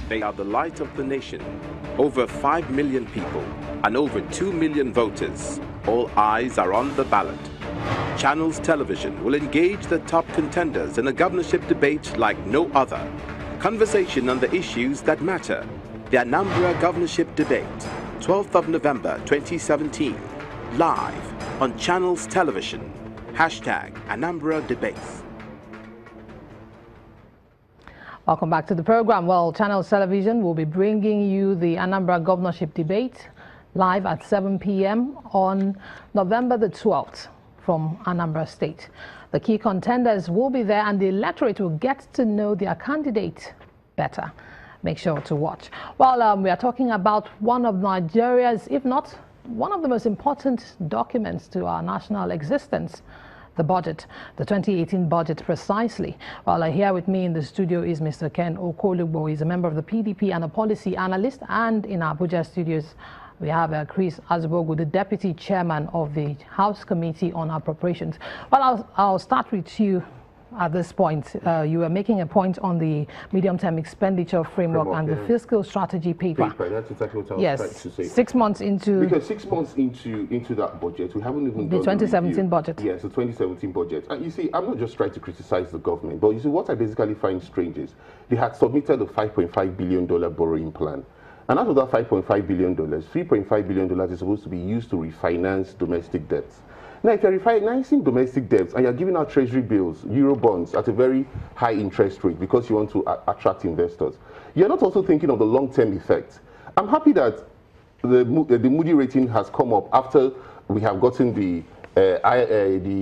They are the light of the nation. Over 5 million people and over 2 million voters. All eyes are on the ballot. Channels Television will engage the top contenders in a governorship debate like no other. Conversation on the issues that matter. The Anambra Governorship Debate, 12th of November 2017. Live on Channels Television. Hashtag Anambra Debates. Welcome back to the program. Well, Channels Television will be bringing you the Anambra Governorship Debate live at 7 p.m. on November the 12th from Anambra State. The key contenders will be there and the electorate will get to know their candidate better. Make sure to watch. Well, we are talking about one of Nigeria's, if not one of the most important documents to our national existence, the budget, the 2018 budget precisely. Well, here with me in the studio is Mr. Ken Okolugbo. He's a member of the PDP and a policy analyst. And in our Abuja studios, we have Chris Azbogu, the deputy chairman of the House Committee on Appropriations. Well, I'll start with you. At this point, you were making a point on the medium-term expenditure framework and the fiscal strategy paper. That's exactly what I was trying to say. 6 months into... Because 6 months into that budget, we haven't even the 2017 budget. Yes, the 2017 budget. And you see, I'm not just trying to criticize the government, but you see, what I basically find strange is they had submitted a $5.5 billion borrowing plan. And out of that $5.5 billion, $3.5 billion is supposed to be used to refinance domestic debts. Now, if you're refinancing domestic debts and you're giving out treasury bills, euro bonds at a very high interest rate because you want to attract investors, you're not also thinking of the long-term effect. I'm happy that the Moody rating has come up after we have gotten the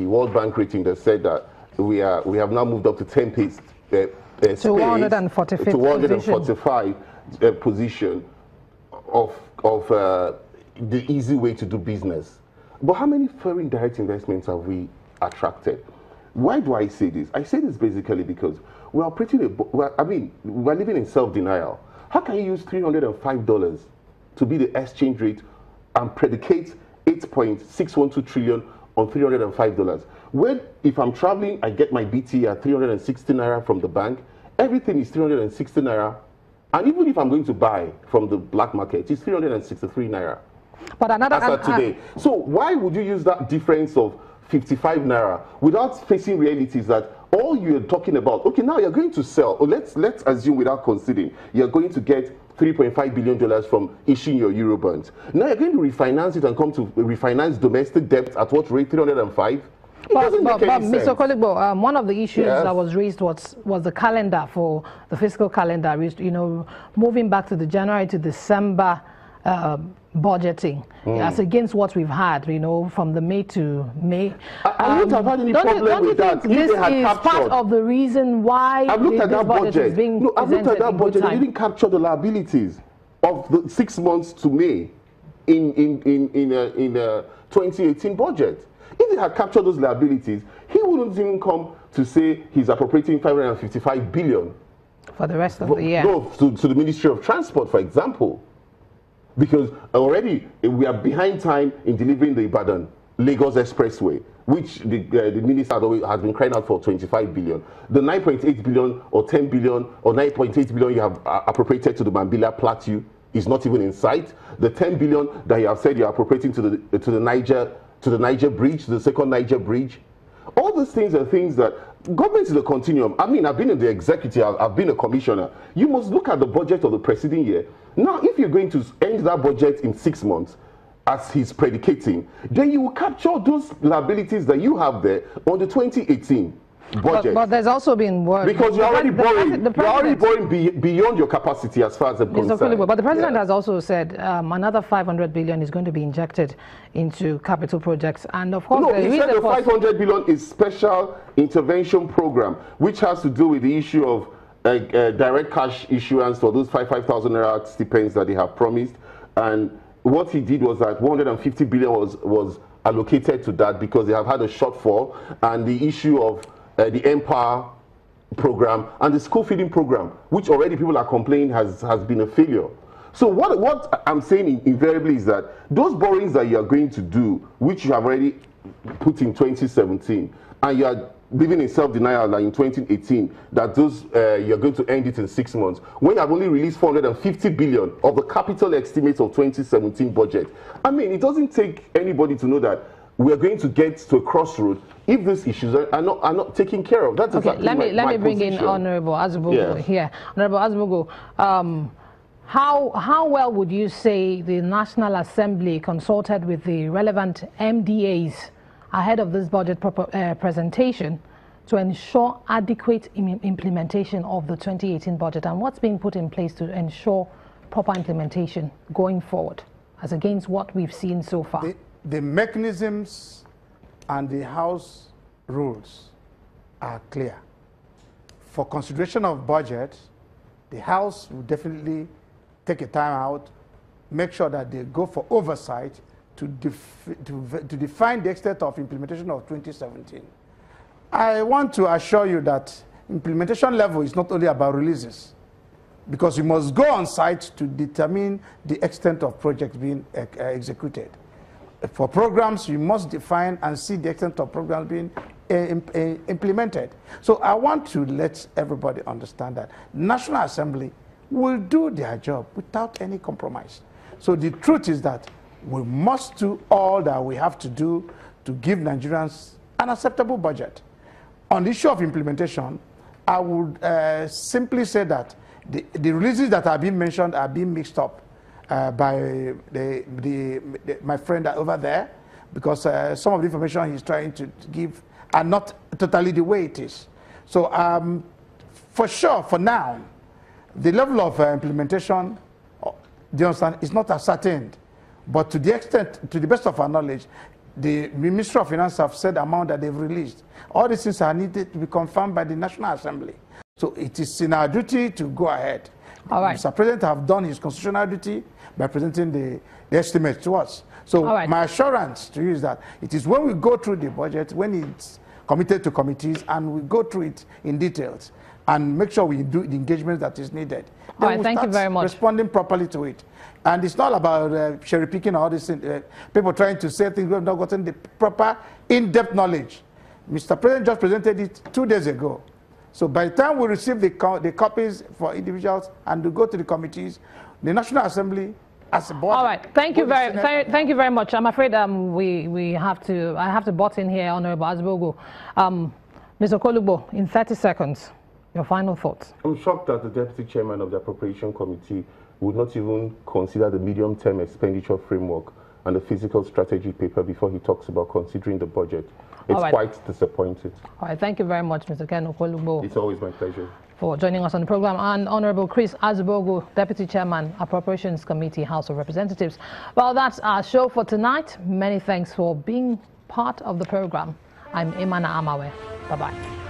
World Bank rating that said that we have now moved up to 10 pace to 145 position of the easy way to do business. But how many foreign direct investments have we attracted? Why do I say this? I say this basically because we're living in self-denial. How can you use $305 to be the exchange rate and predicate 8.612 trillion on $305? When, if I'm traveling, I get my BT at 360 naira from the bank, everything is 360 naira. And even if I'm going to buy from the black market, it's 363 naira. But another today. So why would you use that difference of 55 naira without facing realities that all you're talking about, okay, now you're going to sell, or let's assume without considering, you're going to get $3.5 billion from issuing your euro bonds. Now you're going to refinance it and come to refinance domestic debt at what rate, 305? But Mr. Okolugbo, one of the issues that was raised was the calendar for the fiscal calendar. You know, moving back to the January to December budgeting as against what we've had, you know, from the May to May. I wouldn't have had any problem with that. This is part of the reason why I've looked at that budget. Is being I've looked at that budget. They didn't capture the liabilities of the 6 months to May in the 2018 budget. If they had captured those liabilities, he wouldn't even come to say he's appropriating 555 billion for the rest of the year. No, to the Ministry of Transport, for example. Because already we are behind time in delivering the Ibadan-Lagos Expressway, which the minister has been crying out for 25 billion. The 9.8 billion or 10 billion or 9.8 billion you have appropriated to the Mambila Plateau is not even in sight. The 10 billion that you have said you are appropriating to the Niger Bridge, the second Niger Bridge. All those things are things that government is a continuum. I mean, I've been in the executive, I've been a commissioner. You must look at the budget of the preceding year. Now, if you're going to end that budget in 6 months, as he's predicating, then you will capture those liabilities that you have there on the 2018 budget. But there's also been work. Because you're already borrowing beyond your capacity as far as I'm concerned. But the president has also said another 500 billion is going to be injected into capital projects. And of course, no, he said the 500 billion is special intervention program, which has to do with the issue of direct cash issuance for those 5,000 naira stipends that they have promised. And what he did was that 150 billion was allocated to that because they have had a shortfall, and the issue of the Empower program and the school feeding program, which already people are complaining has been a failure. So what I'm saying invariably is that those borrowings that you are going to do, which you have already put in 2017, and you are living in self-denial like in 2018 that those you're going to end it in 6 months, when you have only released 450 billion of the capital estimates of 2017 budget. I mean, it doesn't take anybody to know that we are going to get to a crossroad if these issues are not taken care of. That's okay. exactly Let me bring position. in Honorable Azubugo here. Honorable Azubugo, how well would you say the National Assembly consulted with the relevant MDAs ahead of this budget presentation to ensure adequate implementation of the 2018 budget, and what's being put in place to ensure proper implementation going forward as against what we've seen so far? The mechanisms and the House rules are clear. For consideration of budget, the House will definitely take a time out, make sure that they go for oversight to define the extent of implementation of 2017. I want to assure you that implementation level is not only about releases, because you must go on site to determine the extent of projects being executed. For programs, you must define and see the extent of programs being implemented. So I want to let everybody understand that National Assembly will do their job without any compromise. So the truth is that we must do all that we have to do to give Nigerians an acceptable budget. On the issue of implementation, I would simply say that the releases that are being mentioned are being mixed up by my friend over there, because some of the information he's trying to give are not totally the way it is. So for sure, for now, the level of implementation, do you understand, is not ascertained. But to the extent, to the best of our knowledge, the Ministry of Finance have said the amount that they've released. All these things are needed to be confirmed by the National Assembly. So it is in our duty to go ahead. All right. Mr. President have done his constitutional duty by presenting the estimates to us. So my assurance to you is that it is when we go through the budget, when it's committed to committees, and we go through it in details and make sure we do the engagement that is needed. All right, thank you very much. Responding properly to it. And it's not about cherry picking all this, people trying to say things we have not gotten the proper in-depth knowledge. Mr. President just presented it 2 days ago. So by the time we receive the copies for individuals and to go to the committees, the National Assembly as a board. All right, thank you very much. I'm afraid I have to butt in here, Honorable Azubugo. Mr. Kolugbo, in 30 seconds, your final thoughts. I'm shocked that the Deputy Chairman of the Appropriation Committee would not even consider the medium-term expenditure framework and the physical strategy paper before he talks about considering the budget. It's quite disappointing. All right, thank you very much, Mr. Ken Okolugbo. It's always my pleasure. For joining us on the program, and Honorable Chris Azubugo, Deputy Chairman, Appropriations Committee, House of Representatives. Well, that's our show for tonight. Many thanks for being part of the program. I'm Imana Amawe. Bye-bye.